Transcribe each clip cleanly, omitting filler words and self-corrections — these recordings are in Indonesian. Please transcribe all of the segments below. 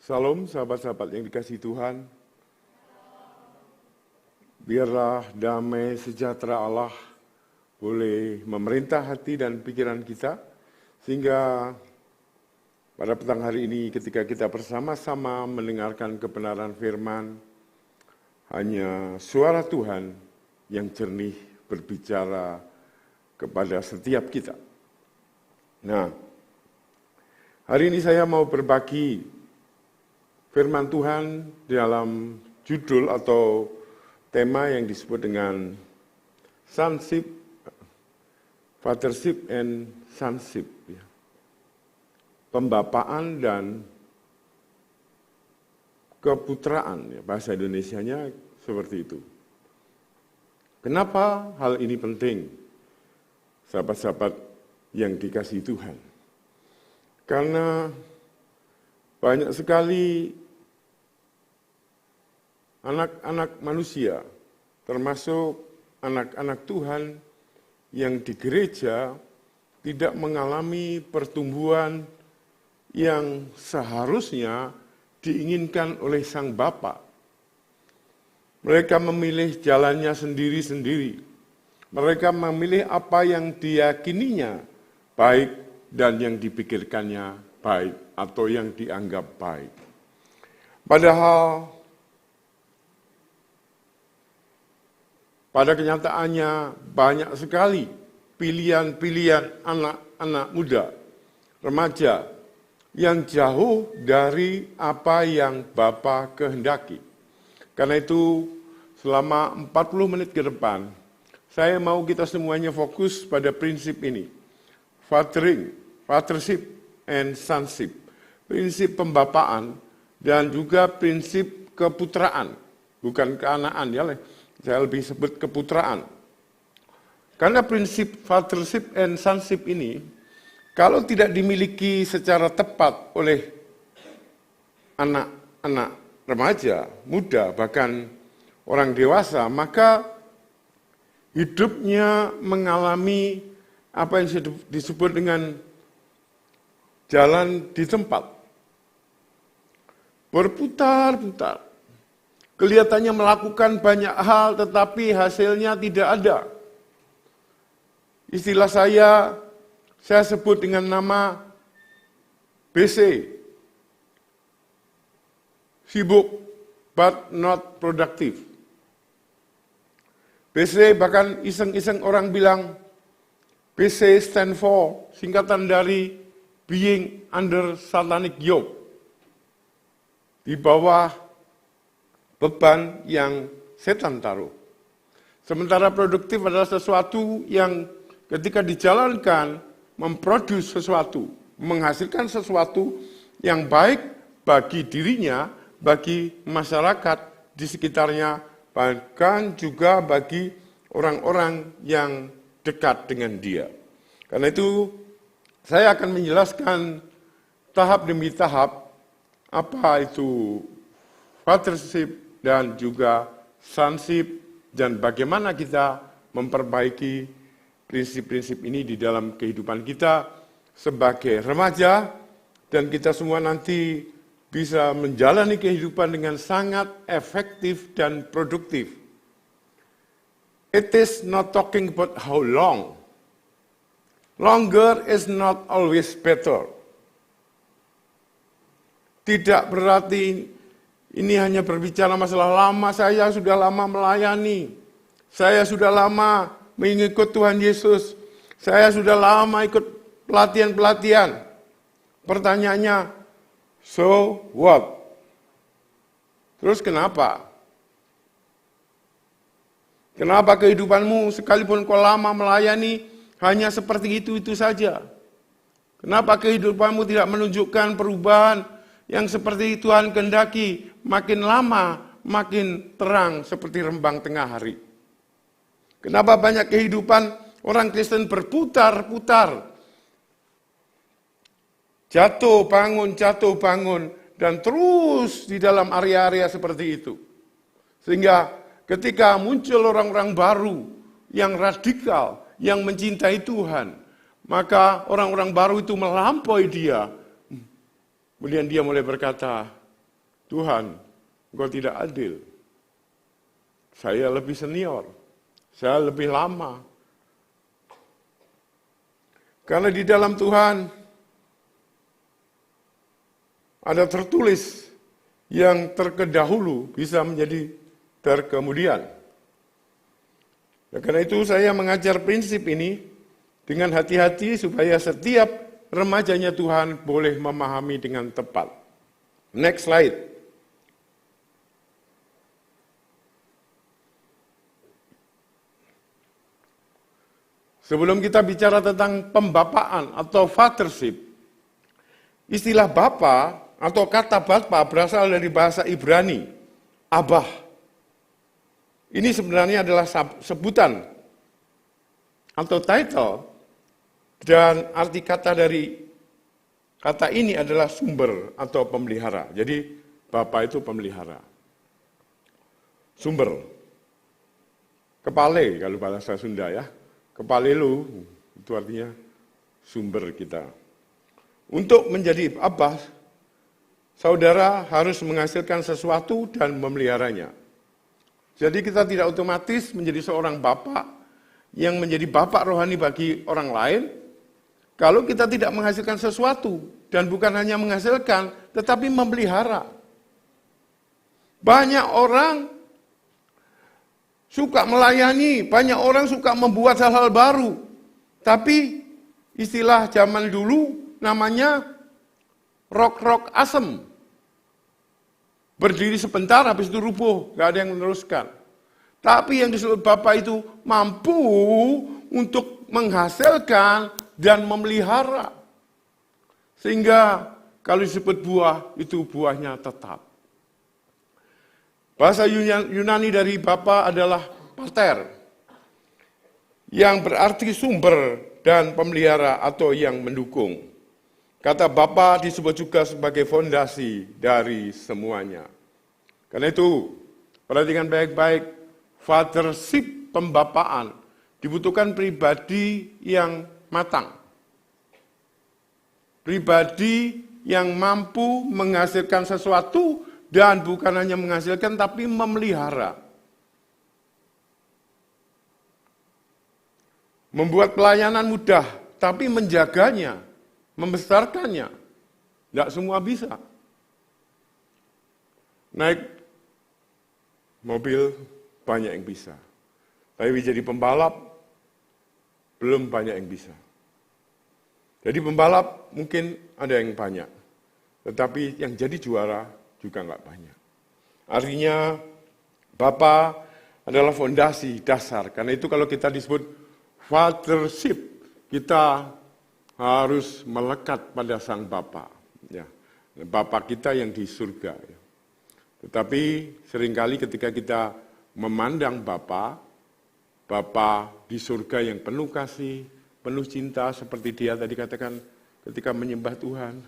Salam sahabat-sahabat yang dikasihi Tuhan. Biarlah damai sejahtera Allah boleh memerintah hati dan pikiran kita, sehingga pada petang hari ini ketika kita bersama-sama mendengarkan kebenaran firman, hanya suara Tuhan yang jernih berbicara kepada setiap kita. Nah, hari ini saya mau berbagi firman Tuhan dalam judul atau tema yang disebut dengan sonship, fathership and sonship. Pembapaan dan keputraan, bahasa Indonesianya seperti itu. Kenapa hal ini penting, sahabat-sahabat yang dikasihi Tuhan? Karena banyak sekali anak-anak manusia, termasuk anak-anak Tuhan yang di gereja tidak mengalami pertumbuhan yang seharusnya diinginkan oleh Sang Bapa. Mereka memilih jalannya sendiri-sendiri. Mereka memilih apa yang diyakininya baik dan yang dipikirkannya baik atau yang dianggap baik. Padahal pada kenyataannya banyak sekali pilihan-pilihan anak-anak muda, remaja, yang jauh dari apa yang Bapa kehendaki. Karena itu selama 40 menit ke depan, saya mau kita semuanya fokus pada prinsip ini. Fathership and sonship. Prinsip pembapaan dan juga prinsip keputraan. Bukan keanaan ya, saya lebih sebut keputraan. Karena prinsip fathership and sonship ini, kalau tidak dimiliki secara tepat oleh anak-anak remaja, muda, bahkan orang dewasa, maka hidupnya mengalami apa yang disebut dengan jalan di tempat. Berputar-putar. Kelihatannya melakukan banyak hal, tetapi hasilnya tidak ada. Istilah saya sebut dengan nama BC. Sibuk but not productive. BC bahkan iseng-iseng orang bilang, BC stand for, singkatan dari being under satanic yoke. Di bawah beban yang setan taruh. Sementara produktif adalah sesuatu yang ketika dijalankan, memproduksi sesuatu, menghasilkan sesuatu yang baik bagi dirinya, bagi masyarakat di sekitarnya, bahkan juga bagi orang-orang yang dekat dengan dia. Karena itu, saya akan menjelaskan tahap demi tahap apa itu fathership dan juga sonship, dan bagaimana kita memperbaiki prinsip-prinsip ini di dalam kehidupan kita sebagai remaja, dan kita semua nanti bisa menjalani kehidupan dengan sangat efektif dan produktif. It is not talking about how long. Longer is not always better. Tidak berarti ini hanya berbicara masalah lama, saya sudah lama melayani, saya sudah lama mengikut Tuhan Yesus, saya sudah lama ikut pelatihan-pelatihan. Pertanyaannya, so what? Terus kenapa? Kenapa kehidupanmu sekalipun kau lama melayani hanya seperti itu saja? Kenapa kehidupanmu tidak menunjukkan perubahan yang seperti Tuhan kehendaki, makin lama makin terang seperti rembang tengah hari? Kenapa banyak kehidupan orang Kristen berputar-putar, jatuh bangun, dan terus di dalam area-area seperti itu. Sehingga ketika muncul orang-orang baru yang radikal, yang mencintai Tuhan, maka orang-orang baru itu melampaui dia. Kemudian dia mulai berkata, Tuhan, Engkau tidak adil. Saya lebih senior, saya lebih lama. Karena di dalam Tuhan ada tertulis yang terkedahulu bisa menjadi terkemudian. Karena itu saya mengajar prinsip ini dengan hati-hati supaya setiap remajanya Tuhan boleh memahami dengan tepat. Next slide. Sebelum kita bicara tentang pembapaan atau fathership, istilah bapa atau kata bapa berasal dari bahasa Ibrani, abah. Ini sebenarnya adalah sebutan atau title, dan arti kata dari kata ini adalah sumber atau pemelihara. Jadi bapa itu pemelihara. Sumber. Kepale kalau bahasa Sunda ya. Kepalelu, itu artinya sumber kita. Untuk menjadi abah, saudara harus menghasilkan sesuatu dan memeliharanya. Jadi kita tidak otomatis menjadi seorang bapak yang menjadi bapak rohani bagi orang lain, kalau kita tidak menghasilkan sesuatu, dan bukan hanya menghasilkan, tetapi memelihara. Banyak orang suka melayani, banyak orang suka membuat hal-hal baru. Tapi istilah zaman dulu namanya rok-rok asem. Berdiri sebentar, habis itu rubuh, gak ada yang meneruskan. Tapi yang disebut Bapak itu mampu untuk menghasilkan dan memelihara. Sehingga kalau disebut buah, itu buahnya tetap. Bahasa Yunani dari Bapa adalah pater, yang berarti sumber dan pemelihara atau yang mendukung. Kata Bapa disebut juga sebagai fondasi dari semuanya. Karena itu, perhatikan baik-baik, fathership pembapaan dibutuhkan pribadi yang matang. Pribadi yang mampu menghasilkan sesuatu dan bukan hanya menghasilkan, tapi memelihara. Membuat pelayanan mudah, tapi menjaganya, membesarkannya. Tidak semua bisa. Naik mobil, banyak yang bisa. Tapi jadi pembalap, belum banyak yang bisa. Jadi pembalap mungkin ada yang banyak. Tetapi yang jadi juara juga enggak banyak. Artinya Bapa adalah fondasi dasar. Karena itu kalau kita disebut fathership, kita harus melekat pada Sang Bapa. Ya, Bapa kita yang di surga. Ya. Tetapi seringkali ketika kita memandang Bapa di surga yang penuh kasih, penuh cinta, seperti dia tadi katakan ketika menyembah Tuhan,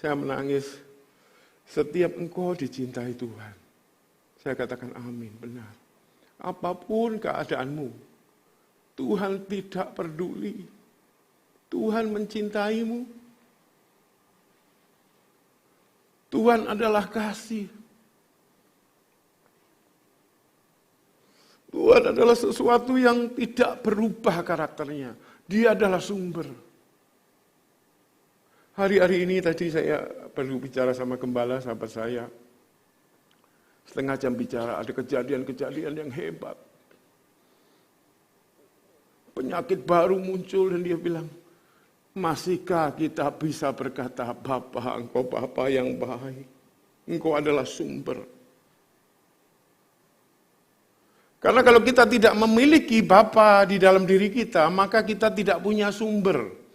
saya menangis. Setiap engkau dicintai Tuhan. Saya katakan amin, benar. Apapun keadaanmu, Tuhan tidak peduli. Tuhan mencintaimu. Tuhan adalah kasih. Tuhan adalah sesuatu yang tidak berubah karakternya. Dia adalah sumber. Hari-hari ini tadi saya perlu bicara sama gembala, sahabat saya. Setengah jam bicara, ada kejadian-kejadian yang hebat. Penyakit baru muncul dan dia bilang, masihkah kita bisa berkata, Bapa, engkau Bapa yang baik. Engkau adalah sumber. Karena kalau kita tidak memiliki Bapa di dalam diri kita, maka kita tidak punya sumber.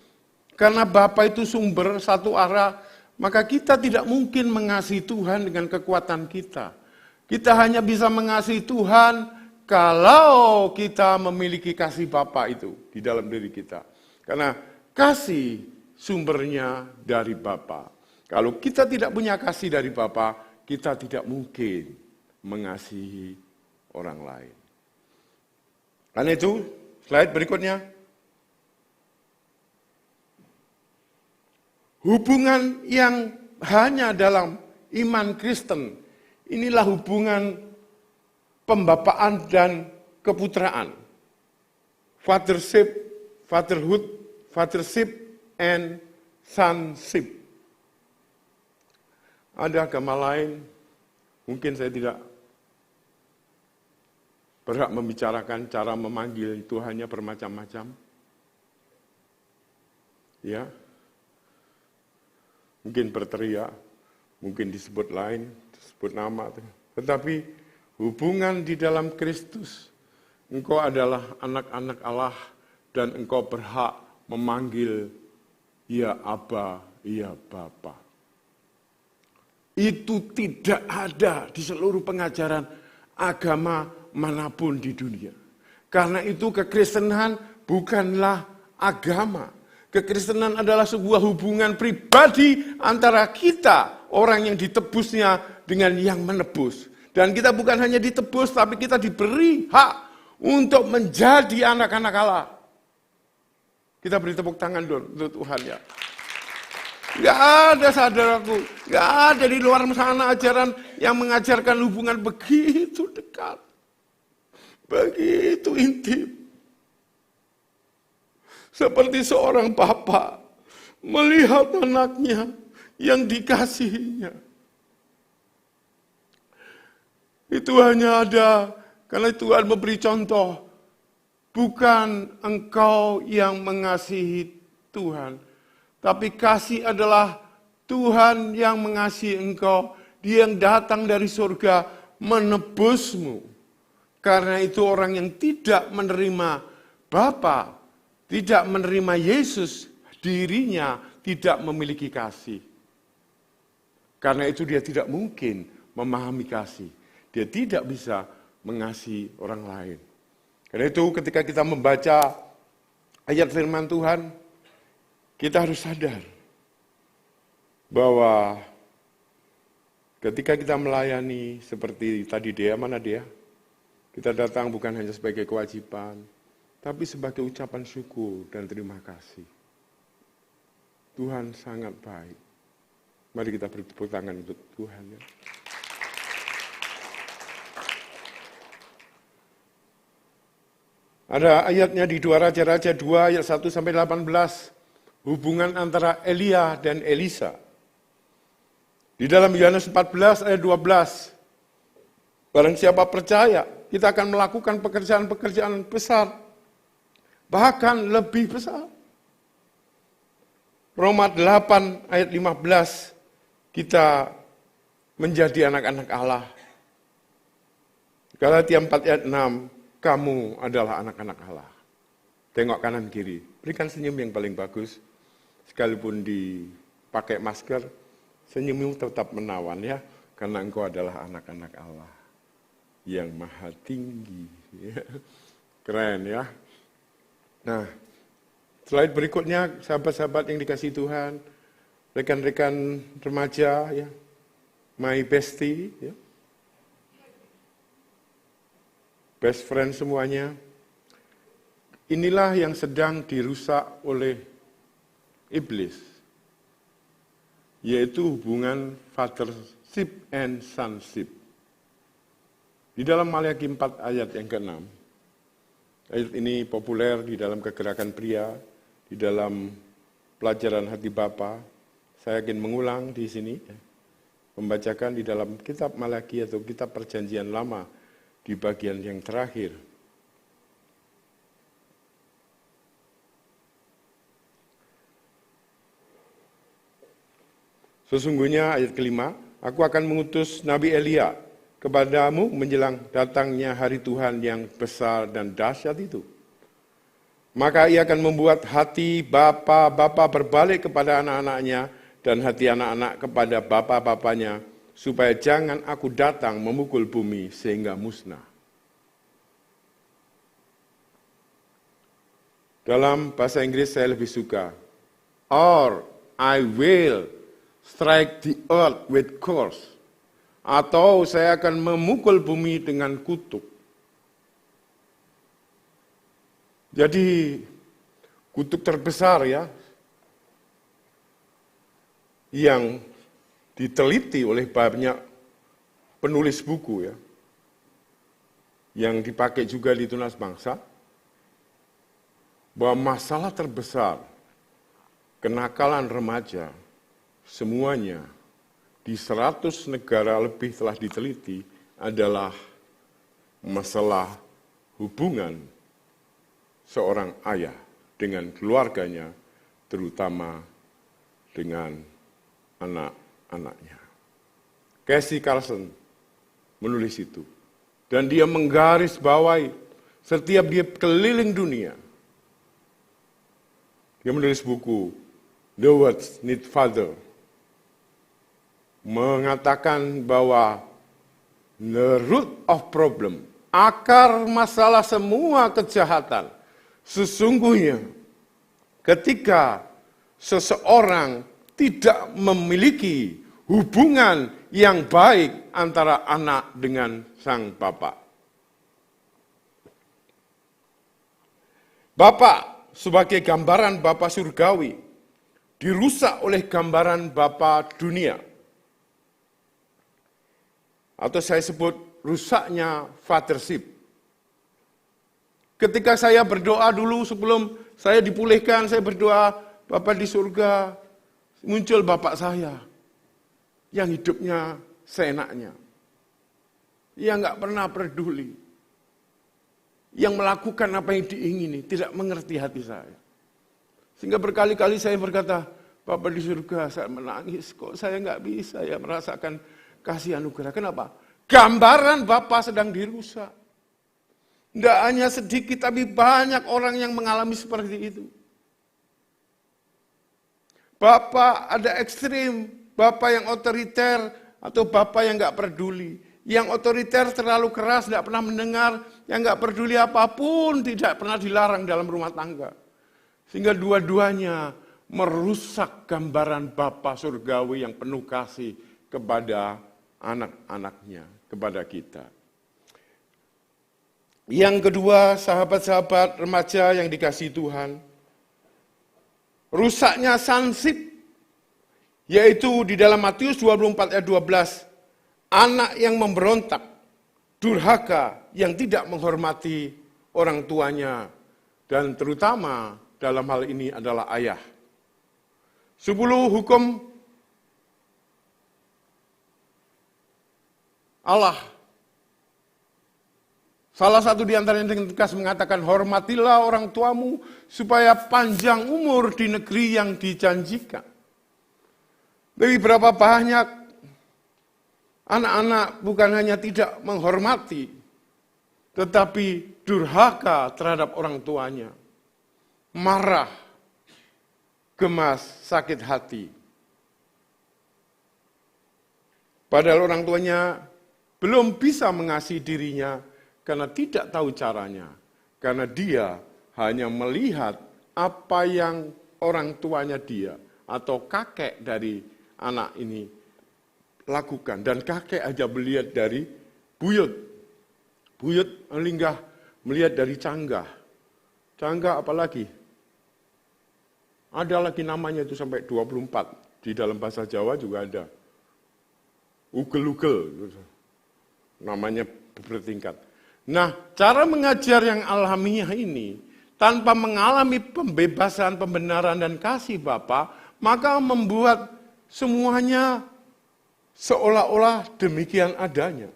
Karena Bapa itu sumber satu arah, maka kita tidak mungkin mengasihi Tuhan dengan kekuatan kita. Kita hanya bisa mengasihi Tuhan kalau kita memiliki kasih Bapa itu di dalam diri kita. Karena kasih sumbernya dari Bapa. Kalau kita tidak punya kasih dari Bapa, kita tidak mungkin mengasihi orang lain. Karena itu, slide berikutnya. Hubungan yang hanya dalam iman Kristen. Inilah hubungan pembapaan dan keputraan. Fathership, fatherhood, fathership, and sonship. Ada agama lain, mungkin saya tidak berhak membicarakan cara memanggil Tuhannya bermacam-macam. Ya, mungkin berteriak, mungkin disebut lain, disebut nama. Tetapi hubungan di dalam Kristus, engkau adalah anak-anak Allah dan engkau berhak memanggil ya Aba, ya Bapa. Itu tidak ada di seluruh pengajaran agama manapun di dunia. Karena itu kekristenan bukanlah agama. Kekristenan adalah sebuah hubungan pribadi antara kita, orang yang ditebusnya, dengan yang menebus. Dan kita bukan hanya ditebus, tapi kita diberi hak untuk menjadi anak-anak Allah. Kita beri tepuk tangan dulu untuk Tuhan ya. Gak ada saudaraku, gak ada di luar sana ajaran yang mengajarkan hubungan begitu dekat. Begitu intim. Seperti seorang bapak melihat anaknya yang dikasihinya. Itu hanya ada karena Tuhan memberi contoh. Bukan engkau yang mengasihi Tuhan, tapi kasih adalah Tuhan yang mengasihi engkau. Dia yang datang dari surga menebusmu. Karena itu orang yang tidak menerima Bapa, tidak menerima Yesus, dirinya tidak memiliki kasih. Karena itu dia tidak mungkin memahami kasih. Dia tidak bisa mengasihi orang lain. Karena itu ketika kita membaca ayat firman Tuhan, kita harus sadar bahwa ketika kita melayani seperti tadi Dea, mana Dea? Kita datang bukan hanya sebagai kewajiban, tapi sebagai ucapan syukur dan terima kasih. Tuhan sangat baik. Mari kita beri tepuk tangan untuk Tuhan ya. Ada ayatnya di 2 Raja-Raja 2 ayat 1 sampai 18. Hubungan antara Elia dan Elisa. Di dalam Yohanes 14 ayat 12. Barang siapa percaya, kita akan melakukan pekerjaan-pekerjaan besar. Bahkan lebih besar. Roma 8 ayat 15. Kita menjadi anak-anak Allah. Galatia 4 ayat 6. Kamu adalah anak-anak Allah. Tengok kanan kiri. Berikan senyum yang paling bagus. Sekalipun dipakai masker, senyummu tetap menawan ya. Karena engkau adalah anak-anak Allah. Yang maha tinggi. Keren ya. Nah, slide berikutnya, sahabat-sahabat yang dikasihi Tuhan. Rekan-rekan remaja ya. My bestie ya. Best friend semuanya, inilah yang sedang dirusak oleh iblis, yaitu hubungan fathership and sonship. Di dalam Maliaki 4 ayat yang ke-6, ayat ini populer di dalam kegerakan pria, di dalam pelajaran hati Bapa. Saya ingin mengulang di sini, membacakan di dalam kitab Maliaki atau kitab Perjanjian Lama, di bagian yang terakhir. Sesungguhnya ayat kelima, aku akan mengutus Nabi Elia kepadamu menjelang datangnya hari Tuhan yang besar dan dahsyat itu. Maka ia akan membuat hati bapa-bapa berbalik kepada anak-anaknya dan hati anak-anak kepada bapa-bapanya, supaya jangan aku datang memukul bumi sehingga musnah. Dalam bahasa Inggris saya lebih suka, or I will strike the earth with curse. Atau saya akan memukul bumi dengan kutuk. Jadi kutuk terbesar ya, yang diteliti oleh banyak penulis buku ya, yang dipakai juga di Tunas Bangsa, bahwa masalah terbesar kenakalan remaja semuanya di 100 negara lebih telah diteliti adalah masalah hubungan seorang ayah dengan keluarganya, terutama dengan anak-anaknya. Casey Carlson menulis itu. Dan dia menggarisbawahi setiap dia keliling dunia. Dia menulis buku The Words Need Father. Mengatakan bahwa the root of problem, akar masalah semua kejahatan, sesungguhnya ketika seseorang tidak memiliki hubungan yang baik antara anak dengan sang bapak. Bapak sebagai gambaran Bapa surgawi dirusak oleh gambaran Bapa dunia. Atau saya sebut rusaknya fathership. Ketika saya berdoa dulu sebelum saya dipulihkan, saya berdoa, Bapa di surga, muncul Bapak saya yang hidupnya seenaknya. Yang enggak pernah peduli. Yang melakukan apa yang diingini, tidak mengerti hati saya. Sehingga berkali-kali saya berkata, Bapa di surga, saya menangis, kok saya enggak bisa ya merasakan kasih anugerah. Kenapa? Gambaran Bapa sedang dirusak. Tidak hanya sedikit, tapi banyak orang yang mengalami seperti itu. Bapa ada ekstrim, Bapa yang otoriter, atau Bapa yang enggak peduli. Yang otoriter terlalu keras, tidak pernah mendengar, yang enggak peduli apapun, tidak pernah dilarang dalam rumah tangga. Sehingga dua-duanya merusak gambaran Bapa surgawi yang penuh kasih kepada anak-anaknya, kepada kita. Yang kedua, sahabat-sahabat remaja yang dikasihi Tuhan, rusaknya sonship, yaitu di dalam Matius 24 ayat 12, anak yang memberontak, durhaka, yang tidak menghormati orang tuanya, dan terutama dalam hal ini adalah ayah. 10 hukum Allah. Salah satu di antaranya dengan tegas mengatakan, hormatilah orang tuamu supaya panjang umur di negeri yang dijanjikan. Tapi berapa banyak anak-anak bukan hanya tidak menghormati, tetapi durhaka terhadap orang tuanya. Marah, gemas, sakit hati. Padahal orang tuanya belum bisa mengasihi dirinya karena tidak tahu caranya. Karena dia hanya melihat apa yang orang tuanya dia atau kakek dari anak ini lakukan. Dan kakek aja melihat dari buyut. Buyut linggah melihat dari canggah. Canggah apalagi? Ada lagi namanya itu sampai 24. Di dalam bahasa Jawa juga ada. Ugel-ugel. Namanya bertingkat. Nah, cara mengajar yang alamiah ini, tanpa mengalami pembebasan, pembenaran, dan kasih Bapa, maka membuat semuanya seolah-olah demikian adanya.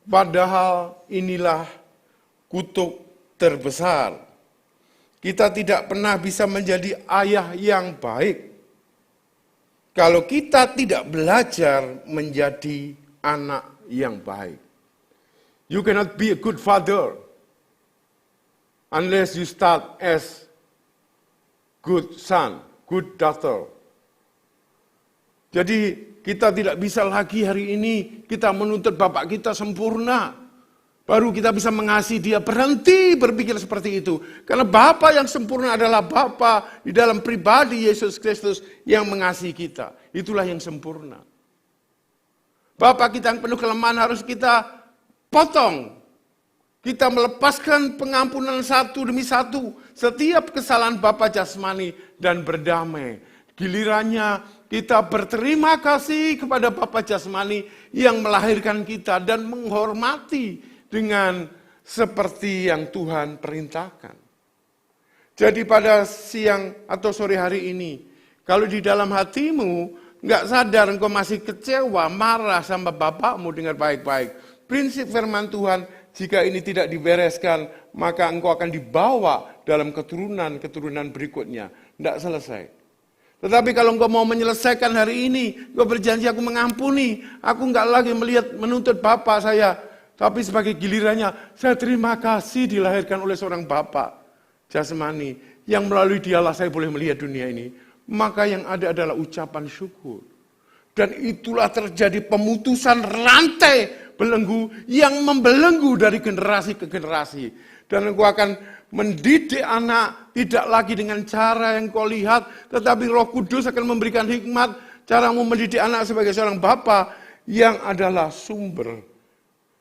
Padahal inilah kutuk terbesar. Kita tidak pernah bisa menjadi ayah yang baik kalau kita tidak belajar menjadi anak yang baik. You cannot be a good father unless you start as good son, good daughter. Jadi kita tidak bisa lagi hari ini kita menuntut bapak kita sempurna. Baru kita bisa mengasihi dia, berhenti berpikir seperti itu. Karena Bapa yang sempurna adalah Bapa di dalam pribadi Yesus Kristus yang mengasihi kita. Itulah yang sempurna. Bapa kita yang penuh kelemahan harus kita potong. Kita melepaskan pengampunan satu demi satu. Setiap kesalahan Bapa jasmani dan berdamai. Gilirannya kita berterima kasih kepada Bapa jasmani yang melahirkan kita dan menghormati dengan seperti yang Tuhan perintahkan. Jadi pada siang atau sore hari ini, kalau di dalam hatimu nggak sadar engkau masih kecewa, marah sama bapakmu, dengar baik-baik. Prinsip firman Tuhan, jika ini tidak dibereskan, maka engkau akan dibawa dalam keturunan-keturunan berikutnya. Tidak selesai. Tetapi kalau engkau mau menyelesaikan hari ini, engkau berjanji aku mengampuni, aku nggak lagi menuntut bapak saya, tapi sebagai gilirannya, saya terima kasih dilahirkan oleh seorang bapak jasmani, yang melalui dialah saya boleh melihat dunia ini. Maka yang ada adalah ucapan syukur. Dan itulah terjadi pemutusan rantai belenggu yang membelenggu dari generasi ke generasi. Dan engkau akan mendidik anak tidak lagi dengan cara yang kau lihat, tetapi Roh Kudus akan memberikan hikmat caramu mendidik anak sebagai seorang bapa yang adalah sumber,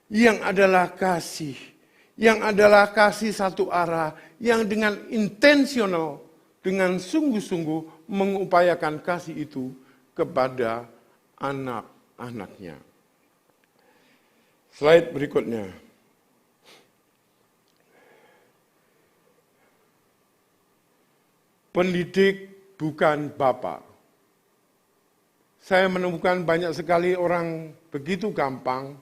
yang adalah kasih, yang adalah kasih satu arah, yang dengan intensional, dengan sungguh-sungguh mengupayakan kasih itu kepada anak-anaknya. Slide berikutnya. Pendidik bukan bapa. Saya menemukan banyak sekali orang begitu gampang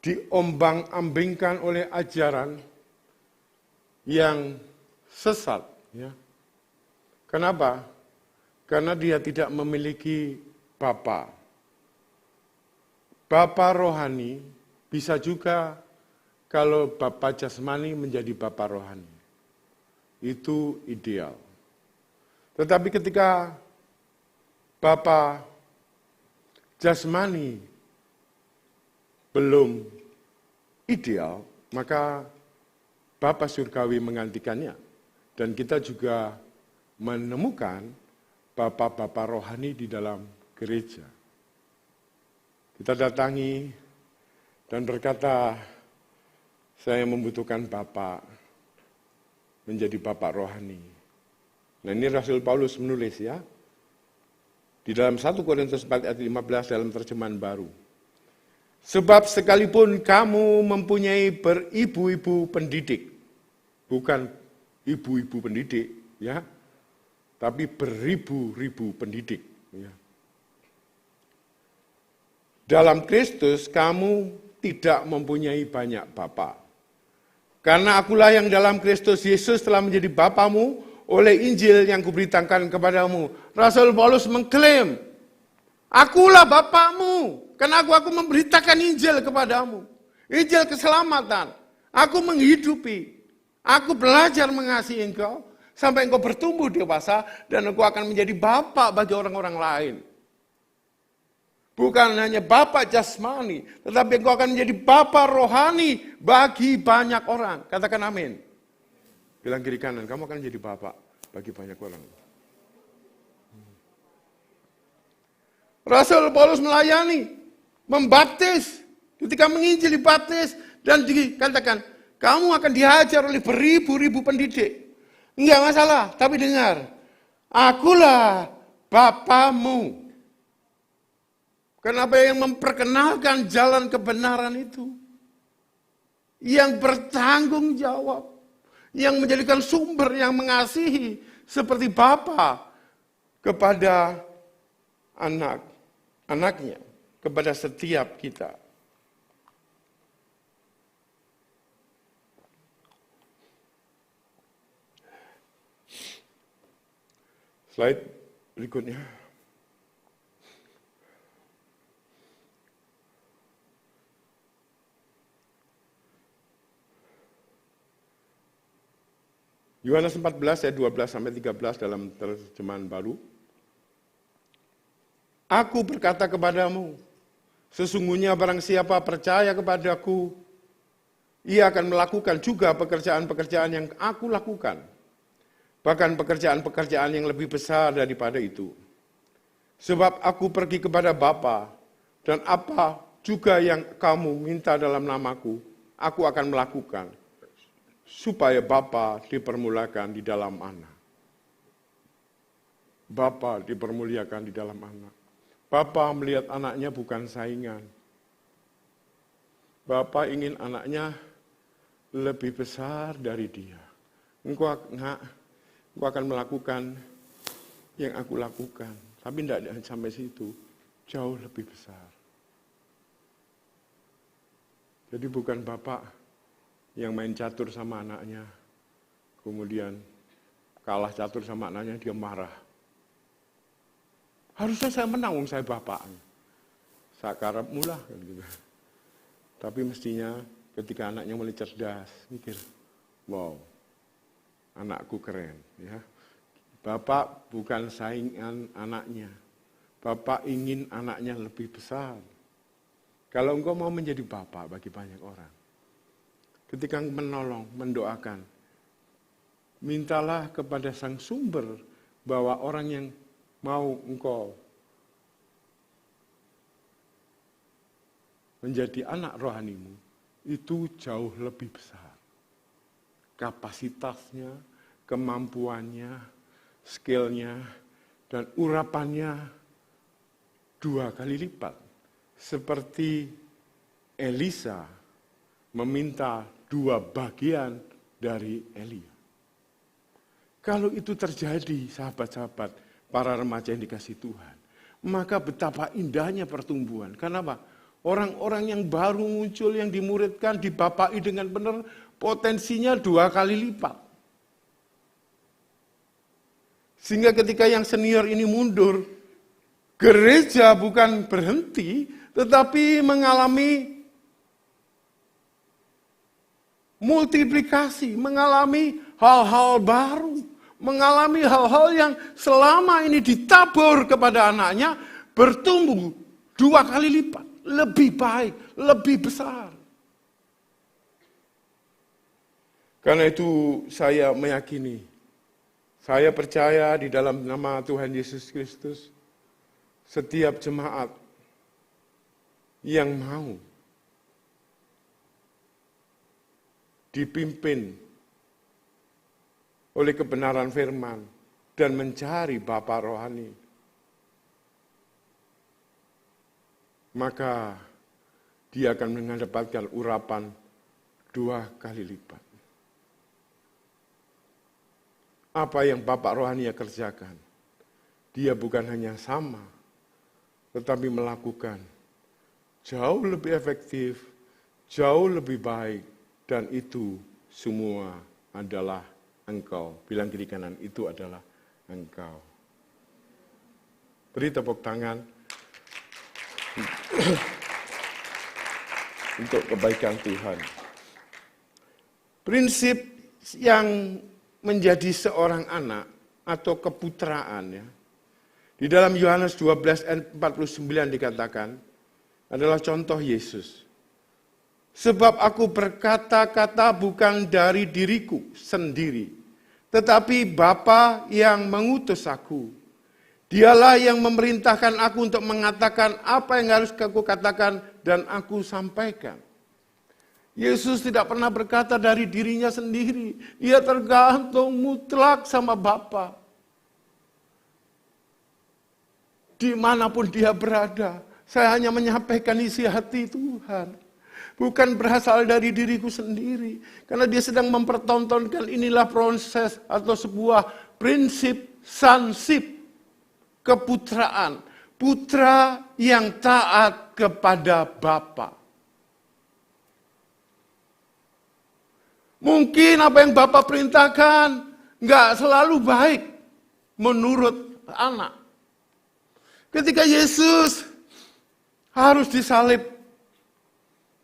diombang-ambingkan oleh ajaran yang sesat. Ya. Kenapa? Karena dia tidak memiliki bapa. Bapa rohani bisa juga kalau bapa jasmani menjadi bapa rohani. Itu ideal. Tetapi ketika bapa jasmani belum ideal, maka Bapa surgawi menggantikannya. Dan kita juga menemukan bapa-bapa rohani di dalam gereja. Kita datangi dan berkata, saya membutuhkan bapa menjadi bapa rohani. Nah ini Rasul Paulus menulis ya, di dalam 1 Korintus 4 ayat 15 dalam terjemahan baru. Sebab sekalipun kamu mempunyai beribu-ibu pendidik, bukan ibu-ibu pendidik, ya, tapi beribu-ribu pendidik. Ya. Dalam Kristus kamu tidak mempunyai banyak bapa. Karena akulah yang dalam Kristus Yesus telah menjadi bapamu oleh Injil yang kuberitakan kepadamu. Rasul Paulus mengklaim, akulah bapamu. Karena aku memberitakan Injil kepadamu. Injil keselamatan. Aku menghidupi. Aku belajar mengasihi engkau. Sampai engkau bertumbuh dewasa. Dan engkau akan menjadi bapak bagi orang-orang lain. Bukan hanya bapak jasmani. Tetapi engkau akan menjadi bapak rohani bagi banyak orang. Katakan amin. Bilang kiri kanan, kamu akan menjadi bapak bagi banyak orang. Rasul Paulus melayani. Membaptis, ketika menginjil dibaptis, dan dikatakan, kamu akan dihajar oleh beribu-ribu pendidik. Enggak masalah, tapi dengar, akulah bapamu. Kenapa yang memperkenalkan jalan kebenaran itu? Yang bertanggung jawab, yang menjadikan sumber, yang mengasihi, seperti bapa kepada anaknya. Kepada setiap kita. Slide berikutnya. Yohanes 14 ayat 12 sampai 13 dalam terjemahan baru. Aku berkata kepadamu, sesungguhnya barang siapa percaya kepadaku, ia akan melakukan juga pekerjaan-pekerjaan yang aku lakukan. Bahkan pekerjaan-pekerjaan yang lebih besar daripada itu. Sebab aku pergi kepada Bapa, dan apa juga yang kamu minta dalam namaku, aku akan melakukan. Supaya Bapa dipermulakan di dalam Anak. Bapa dipermuliakan di dalam anak. Bapa melihat anaknya bukan saingan. Bapa ingin anaknya lebih besar dari dia. Engkau akan melakukan yang aku lakukan. Tapi tidak sampai situ. Jauh lebih besar. Jadi bukan bapak yang main catur sama anaknya. Kemudian kalah catur sama anaknya, dia marah. Harusnya saya menang, saya bapaknya. Sakarep mulah. Gitu. Tapi mestinya ketika anaknya mulai cerdas, mikir, wow, anakku keren. Ya. Bapak bukan saingan anaknya. Bapak ingin anaknya lebih besar. Kalau engkau mau menjadi bapak bagi banyak orang, ketika menolong, mendoakan, mintalah kepada sang sumber bahwa orang yang mau engkau menjadi anak rohanimu, itu jauh lebih besar. Kapasitasnya, kemampuannya, skillnya, dan urapannya 2 kali lipat. Seperti Elisa meminta 2 bagian dari Elia. Kalau itu terjadi, sahabat-sahabat, para remaja yang dikasih Tuhan, maka betapa indahnya pertumbuhan. Kenapa? Orang-orang yang baru muncul, yang dimuridkan, dibapai dengan benar, potensinya 2 kali lipat. Sehingga ketika yang senior ini mundur, gereja bukan berhenti, tetapi mengalami multiplikasi, mengalami hal-hal baru, mengalami hal-hal yang selama ini ditabur kepada anaknya, bertumbuh 2 kali lipat, lebih baik, lebih besar. Karena itu saya meyakini, saya percaya di dalam nama Tuhan Yesus Kristus, setiap jemaat yang mau dipimpin oleh kebenaran firman dan mencari Bapa rohani, maka dia akan mendapatkan urapan 2 kali lipat. Apa yang Bapak rohani kerjakan, dia bukan hanya sama, tetapi melakukan jauh lebih efektif, jauh lebih baik, dan itu semua adalah engkau. Bilang kiri kanan, itu adalah engkau. Beri tepuk tangan untuk kebaikan Tuhan. Prinsip yang menjadi seorang anak atau keputraan, ya, di dalam Yohanes 12 ayat 49 dikatakan, adalah contoh Yesus. Sebab aku berkata-kata bukan dari diriku sendiri, tetapi Bapa yang mengutus aku. Dialah yang memerintahkan aku untuk mengatakan apa yang harus aku katakan dan aku sampaikan. Yesus tidak pernah berkata dari dirinya sendiri. Dia tergantung mutlak sama Bapa. Dimanapun dia berada, saya hanya menyampaikan isi hati Tuhan. Bukan berasal dari diriku sendiri. Karena dia sedang mempertontonkan inilah proses atau sebuah prinsip sonship, keputraan. Putra yang taat kepada Bapa. Mungkin apa yang Bapa perintahkan nggak selalu baik menurut anak. Ketika Yesus harus disalib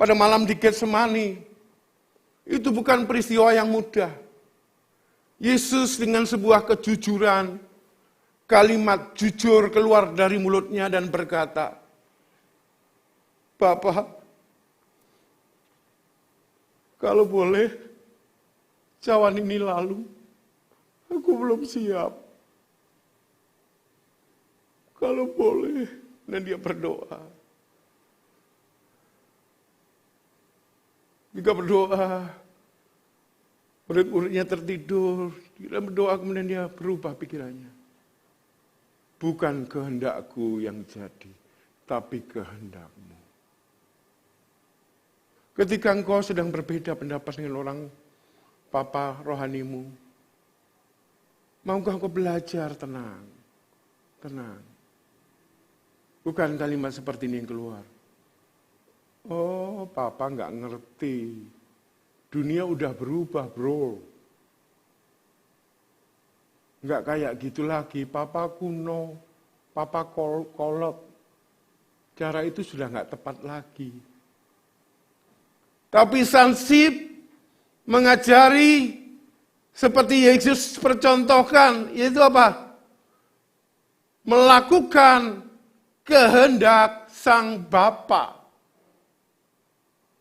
pada malam di Getsemani, itu bukan peristiwa yang mudah. Yesus dengan sebuah kejujuran, kalimat jujur keluar dari mulutnya dan berkata, Bapa, kalau boleh, cawan ini lalu, aku belum siap. Kalau boleh, dan dia berdoa. Jika berdoa, murid-muridnya tertidur, dia berdoa kemudian dia berubah pikirannya. Bukan kehendakku yang jadi, tapi kehendak-Mu. Ketika engkau sedang berbeda pendapat dengan orang papa rohanimu, maukah engkau belajar tenang? Tenang. Bukan kalimat seperti ini yang keluar. Oh, papa nggak ngerti. Dunia udah berubah, bro. Nggak kayak gitu lagi. Papa kuno, papa kolot. Cara itu sudah nggak tepat lagi. Tapi Sansip mengajari seperti Yesus percontohkan, yaitu apa? Melakukan kehendak Sang Bapa.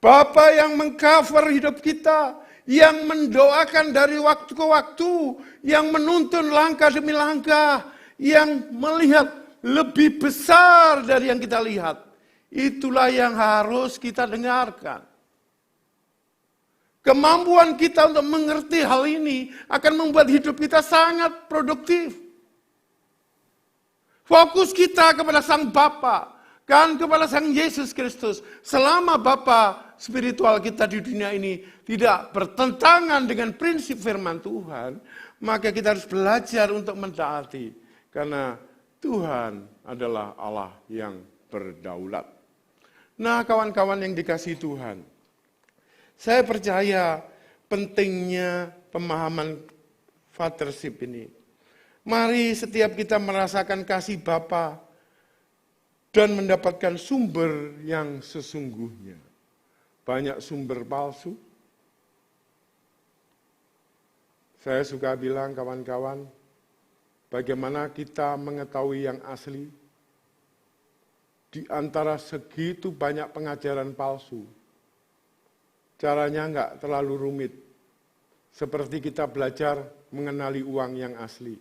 Bapa yang mengcover hidup kita, yang mendoakan dari waktu ke waktu, yang menuntun langkah demi langkah, yang melihat lebih besar dari yang kita lihat. Itulah yang harus kita dengarkan. Kemampuan kita untuk mengerti hal ini akan membuat hidup kita sangat produktif. Fokus kita kepada Sang Bapa, kan kepada Sang Yesus Kristus. Selama Bapa spiritual kita di dunia ini tidak bertentangan dengan prinsip firman Tuhan, maka kita harus belajar untuk mentaati. Karena Tuhan adalah Allah yang berdaulat. Nah, kawan-kawan yang dikasihi Tuhan, saya percaya pentingnya pemahaman fathership ini. Mari setiap kita merasakan kasih Bapa dan mendapatkan sumber yang sesungguhnya. Banyak sumber palsu. Saya suka bilang kawan-kawan, bagaimana kita mengetahui yang asli? Di antara segitu banyak pengajaran palsu. Caranya enggak terlalu rumit. Seperti kita belajar mengenali uang yang asli.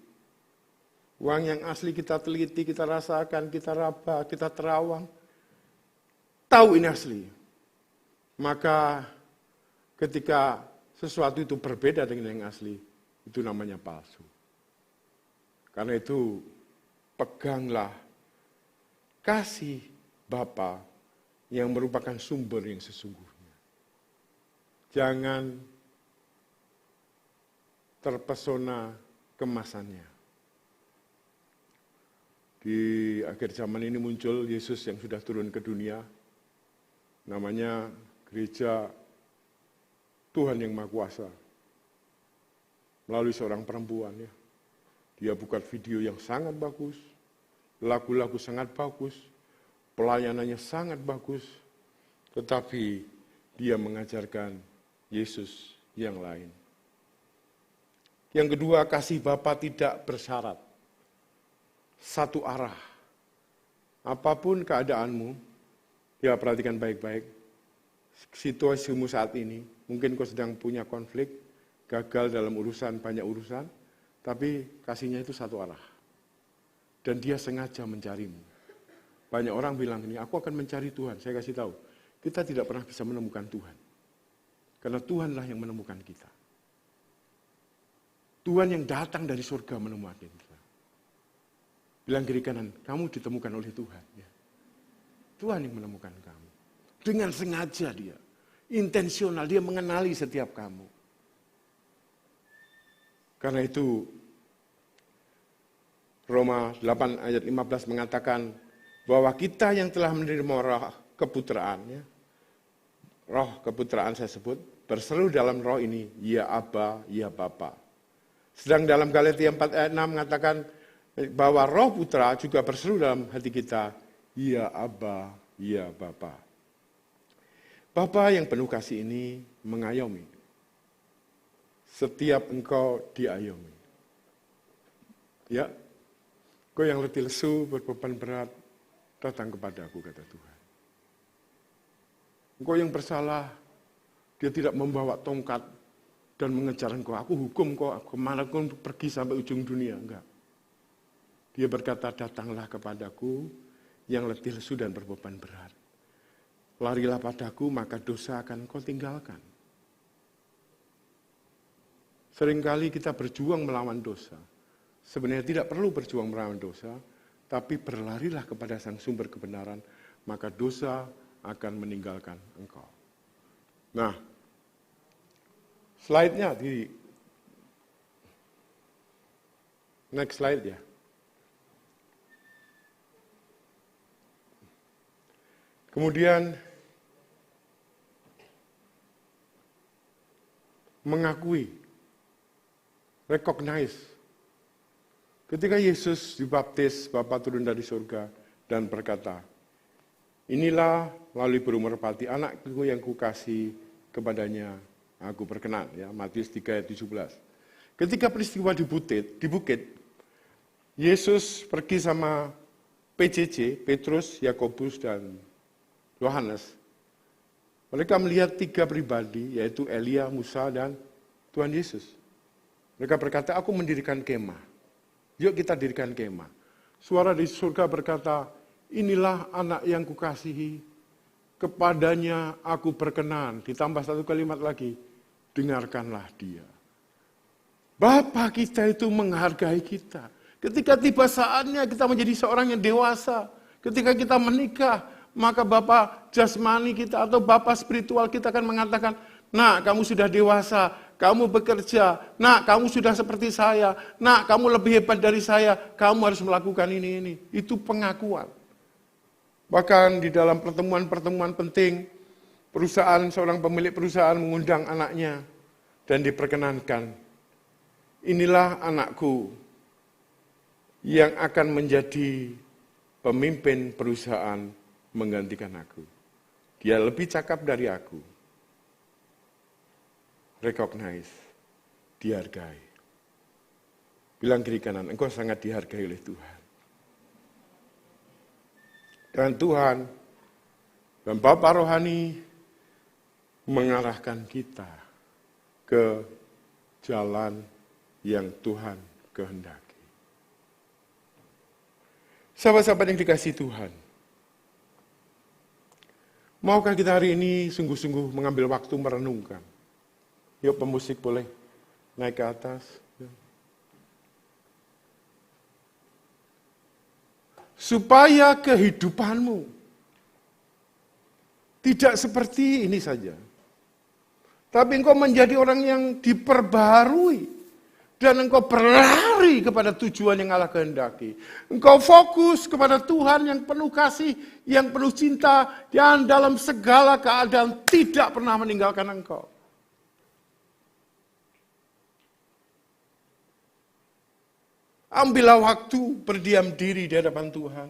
Uang yang asli kita teliti, kita rasakan, kita raba, kita terawang. Tahu ini asli. Maka ketika sesuatu itu berbeda dengan yang asli, itu namanya palsu. Karena itu peganglah kasih Bapa yang merupakan sumber yang sesungguhnya. Jangan terpesona kemasannya. Di akhir zaman ini muncul Yesus yang sudah turun ke dunia. Namanya Gereja Tuhan yang Maha Kuasa. Melalui seorang perempuan ya. Dia buat video yang sangat bagus. Lagu-lagu sangat bagus. Pelayanannya sangat bagus. Tetapi dia mengajarkan Yesus yang lain. Yang kedua, kasih Bapa tidak bersyarat. Satu arah. Apapun keadaanmu, ya perhatikan baik-baik. Situasimu saat ini, mungkin kau sedang punya konflik, gagal dalam urusan, banyak urusan, tapi kasihnya itu satu arah. Dan dia sengaja mencarimu. Banyak orang bilang ini, aku akan mencari Tuhan. Saya kasih tahu, kita tidak pernah bisa menemukan Tuhan. Karena Tuhanlah yang menemukan kita. Tuhan yang datang dari surga menemukan kita. Bilang kiri kanan, kamu ditemukan oleh Tuhan. Ya. Tuhan yang menemukan kamu. Dengan sengaja dia. Intensional, dia mengenali setiap kamu. Karena itu, Roma 8 ayat 15 mengatakan bahwa kita yang telah menerima roh keputraan, ya, roh keputraan saya sebut, berseru dalam roh ini, ya Aba, ya Bapa. Sedang dalam Galatia 4 ayat 6 mengatakan bahwa roh putra juga berseru dalam hati kita, ya Aba, ya Bapa. Bapa yang penuh kasih ini mengayomi. Setiap engkau diayomi. Ya, kau yang letih lesu, berbeban berat, datang kepadaku, kata Tuhan. Engkau yang bersalah, dia tidak membawa tongkat dan mengejar engkau. Aku hukum kau, kemana kau pergi sampai ujung dunia, enggak. Dia berkata, datanglah kepadaku yang letih lesu dan berbeban berat. Larilah padaku, maka dosa akan kau tinggalkan. Seringkali kita berjuang melawan dosa. Sebenarnya tidak perlu berjuang melawan dosa, tapi berlarilah kepada Sang Sumber kebenaran, maka dosa akan meninggalkan engkau. Nah, slide-nya di next slide ya. Kemudian mengakui, recognize. Ketika Yesus dibaptis, Bapa turun dari surga dan berkata, inilah melalui burung merpati anakku yang kukasih, kepadanya aku berkenan. Ya, Matius 3 ayat 17. Ketika peristiwa di bukit, Yesus pergi sama PCC, Petrus, Yakobus, dan Yohanes. Mereka melihat 3 pribadi, yaitu Elia, Musa, dan Tuhan Yesus. Mereka berkata, aku mendirikan kemah. Yuk kita dirikan kemah. Suara di surga berkata, inilah anak yang kukasihi, kepadanya aku berkenan. Ditambah 1 kalimat lagi, dengarkanlah dia. Bapa kita itu menghargai kita. Ketika tiba saatnya kita menjadi seorang yang dewasa, ketika kita menikah, maka Bapa jasmani kita atau Bapa spiritual kita akan mengatakan, nak, kamu sudah dewasa, kamu bekerja, nak, kamu sudah seperti saya, nak, kamu lebih hebat dari saya, kamu harus melakukan ini. Itu pengakuan. Bahkan di dalam pertemuan-pertemuan penting, seorang pemilik perusahaan mengundang anaknya dan diperkenankan, inilah anakku yang akan menjadi pemimpin perusahaan menggantikan aku. Dia lebih cakap dari aku. Recognize, dihargai. Bilang kiri kanan, engkau sangat dihargai oleh Tuhan. Dan Tuhan dan Bapa rohani mengarahkan kita ke jalan yang Tuhan kehendaki. Sahabat-sahabat yang dikasihi Tuhan, maukah kita hari ini sungguh-sungguh mengambil waktu merenungkan? Yuk pemusik boleh naik ke atas. Supaya kehidupanmu tidak seperti ini saja. Tapi engkau menjadi orang yang diperbaharui. Dan engkau berlari kepada tujuan yang Allah kehendaki. Engkau fokus kepada Tuhan yang penuh kasih, yang penuh cinta, yang dalam segala keadaan tidak pernah meninggalkan engkau. Ambillah waktu berdiam diri di hadapan Tuhan.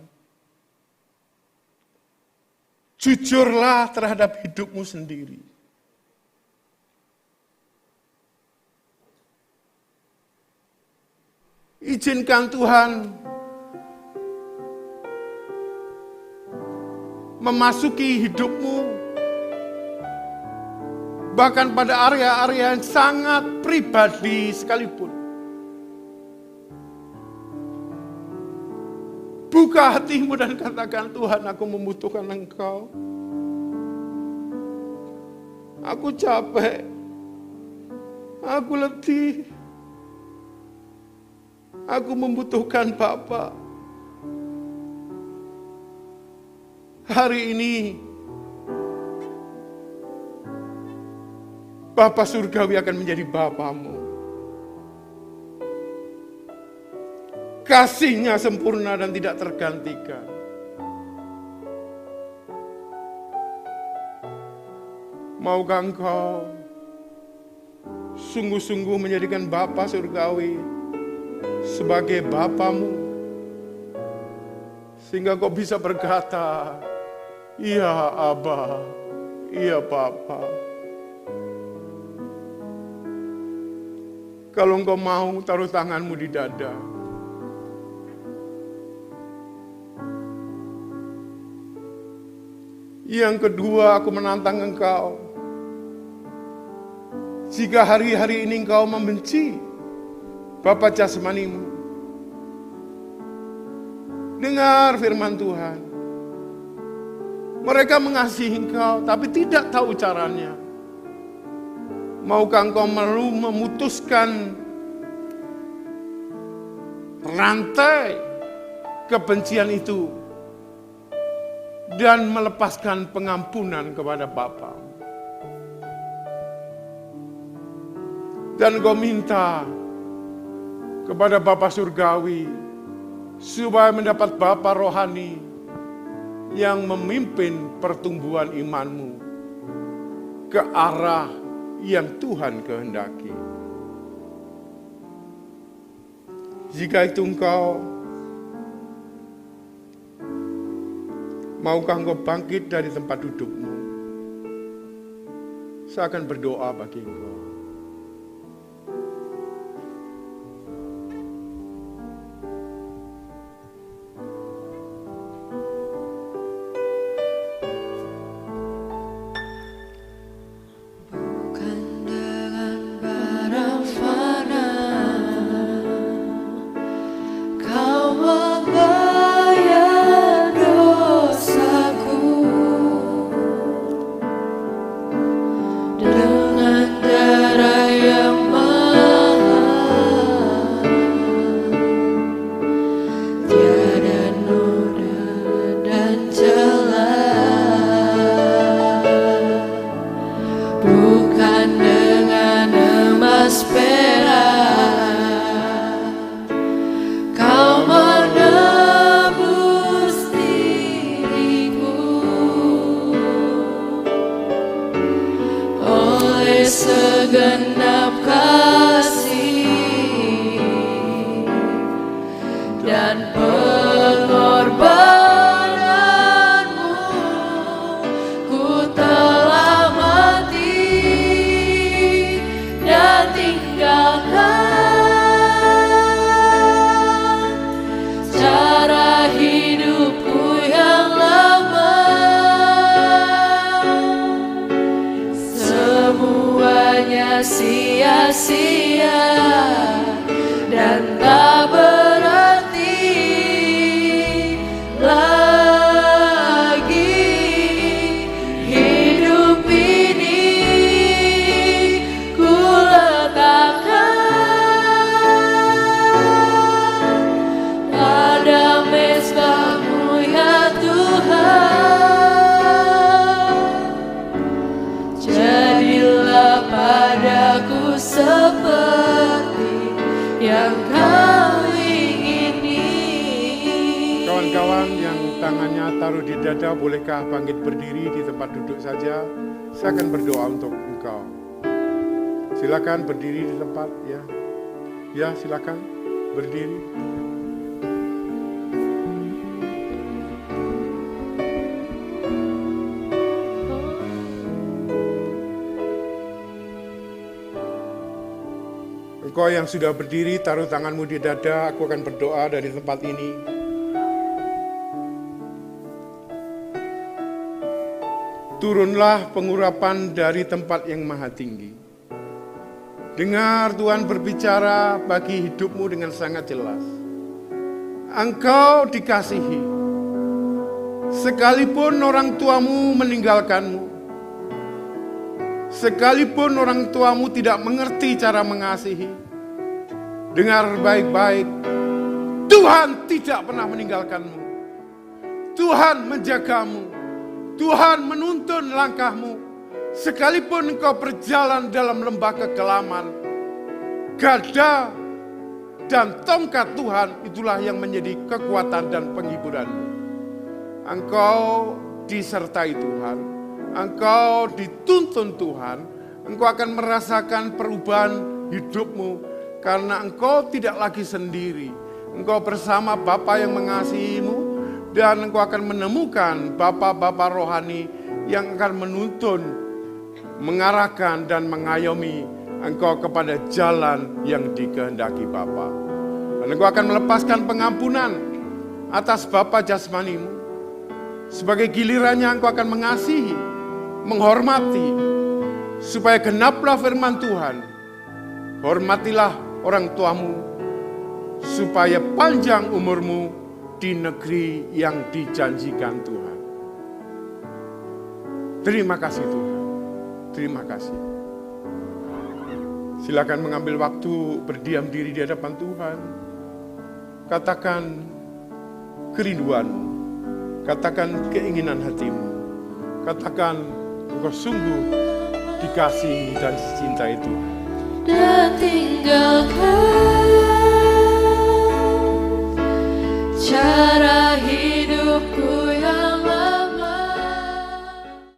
Jujurlah terhadap hidupmu sendiri. Izinkan Tuhan memasuki hidupmu, bahkan pada area-area yang sangat pribadi sekalipun. Buka hatimu dan katakan, Tuhan, aku membutuhkan Engkau. Aku capek, aku letih. Aku membutuhkan Bapa. Hari ini, Bapa Surgawi akan menjadi Bapamu. Kasih-Nya sempurna dan tidak tergantikan. Maukah engkau sungguh-sungguh menjadikan Bapa Surgawi sebagai Bapamu, sehingga kau bisa berkata, iya Abba, iya Bapa. Kalau engkau mau, taruh tanganmu di dada. Yang kedua, aku menantang engkau. Jika hari-hari ini engkau membenci Bapa jasmanimu, dengar firman Tuhan. Mereka mengasihi engkau, tapi tidak tahu caranya. Maukah engkau memutuskan rantai kebencian itu dan melepaskan pengampunan kepada Bapa. Dan engkau minta kepada Bapa Surgawi supaya mendapat Bapa rohani yang memimpin pertumbuhan imanmu ke arah yang Tuhan kehendaki. Jika itu engkau, maukah engkau bangkit dari tempat dudukmu? Saya akan berdoa bagi engkau. Bolehkah bangkit berdiri di tempat duduk saja? Saya akan berdoa untuk engkau. Silakan berdiri di tempat, ya. Ya, silakan berdiri. Engkau yang sudah berdiri, taruh tanganmu di dada. Aku akan berdoa dari tempat ini. Turunlah pengurapan dari tempat yang maha tinggi. Dengar Tuhan berbicara bagi hidupmu dengan sangat jelas. Engkau dikasihi. Sekalipun orang tuamu meninggalkanmu. Sekalipun orang tuamu tidak mengerti cara mengasihi. Dengar baik-baik. Tuhan tidak pernah meninggalkanmu. Tuhan menjagamu. Tuhan menuntun langkahmu, sekalipun engkau berjalan dalam lembah kekelaman. Gada dan tongkat Tuhan itulah yang menjadi kekuatan dan penghiburanmu. Engkau disertai Tuhan, engkau dituntun Tuhan, engkau akan merasakan perubahan hidupmu karena engkau tidak lagi sendiri. Engkau bersama Bapa yang mengasihimu. Dan engkau akan menemukan Bapa-Bapa rohani yang akan menuntun, mengarahkan dan mengayomi engkau kepada jalan yang dikehendaki Bapa. Dan engkau akan melepaskan pengampunan atas Bapa jasmanimu. Sebagai gilirannya engkau akan mengasihi, menghormati, supaya genaplah firman Tuhan. Hormatilah orang tuamu, supaya panjang umurmu di negeri yang dijanjikan Tuhan. Terima kasih Tuhan. Terima kasih. Silakan mengambil waktu berdiam diri di hadapan Tuhan. Katakan, kerinduanmu. Katakan keinginan hatimu. Katakan engkau sungguh dikasihi dan dicintai Tuhan. Dan tinggalkan cara